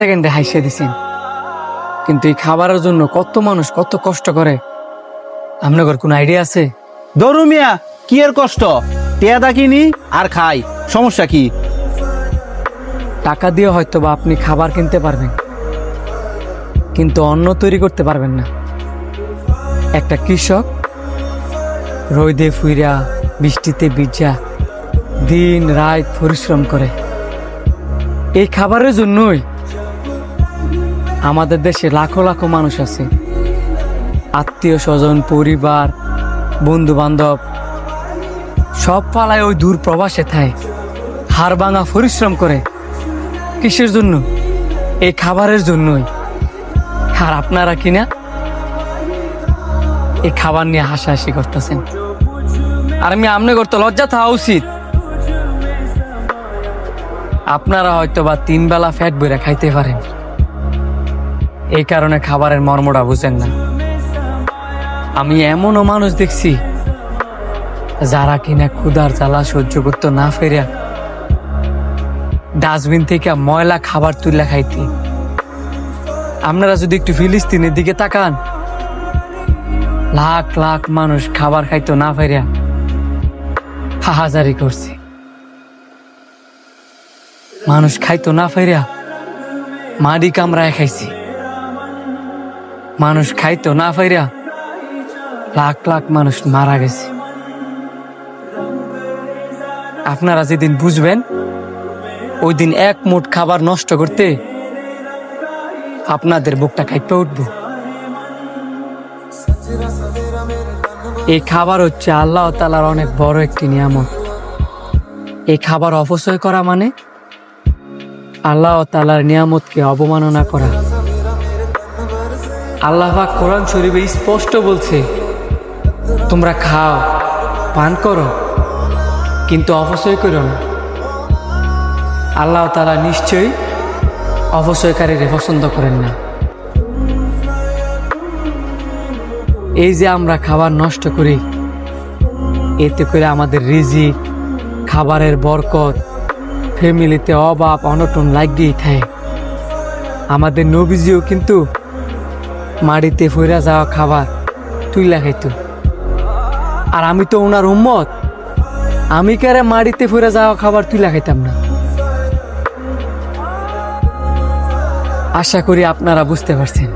সেকেন্ডে হাইসে দিছেন, কিন্তু এই খাবারের জন্য কত মানুষ কত কষ্ট করে আপনার কোনো আইডিয়া আছে? দরু মিয়া, কি এর কষ্ট? টেয়াদা কিনি আর খাই, সমস্যা কি? টাকা দিয়ে হয়তো বা আপনি খাবার কিনতে পারবেন, কিন্তু অন্ন তৈরি করতে পারবেন না। একটা কৃষক রোদে ফুইরা বৃষ্টিতে ভিজা দিন রাত পরিশ্রম করে এই খাবারের জন্যই আমাদের দেশে লাখো লাখো মানুষ আছে, আত্মীয় স্বজন, পরিবার, বন্ধু বান্ধব সব পালায় ওই দূর প্রবাসে থাকে, হাড় ভাঙা পরিশ্রম করে। কিসের জন্য? এই খাবারের জন্যই। আর আপনারা কিনা এই খাবার নিয়ে হাসাহাসি করতেছেন। আর আমি আমনে করতে লজ্জা থাকা উচিত। আপনারা হয়তো বা 3 বেলা ফ্যাট বইরা খাইতে পারেন, এই কারণে খাবারের মর্মটা বুঝেন না। আমি এমনও মানুষ দেখছি যারা কিনা ক্ষুধার জ্বালা সহ্য করতে না ফেরা ডাস্টবিন থেকে ময়লা খাবার তুলে খাইতে। আপনারা যদি একটু ফিলিস্তিনের দিকে তাকান, লাখ লাখ মানুষ খাবার খাইতো না ফেরা হাহাজারি করছে। মানুষ খাইতো না ফেরা মাটি কামড়ায় খাইছে। মানুষ খাইতো না ফেরা লাখ লাখ মানুষ মারা গেছে। আপনারা যেদিন বুঝবেন ওই দিন এক মুঠ খাবার নষ্ট করতে আপনাদের বুকটা কাঁপে উঠবে। এই খাবার হচ্ছে আল্লাহ তাআলার অনেক বড় একটি নিয়ামত। এই খাবার অপচয় করা মানে আল্লাহ তাআলার নিয়ামতকে অবমাননা করা। আল্লাহ পাক কোরআন শরীফে স্পষ্ট বলছে, তোমরা খাও, পান করো, কিন্তু অপচয় করো না। আল্লাহ তাআলা নিশ্চয়ই অপচয়কারীরে পছন্দ করেন না। এই যে আমরা খাবার নষ্ট করি, এতে করে আমাদের রিজিক, খাবারের বরকত, ফ্যামিলিতে অভাব অনটন লাগিয়েই থাকে। আমাদের নবীজিও কিন্তু মাটিতে ফইরা যাওয়া খাবার তুইলা খাইতো। আর আমি তো ওনার উম্মত, আমি কারে মাটিতে ফইরা যাওয়া খাবার তুইলা খাইতাম না। আশা করি আপনারা বুঝতে পারছেন।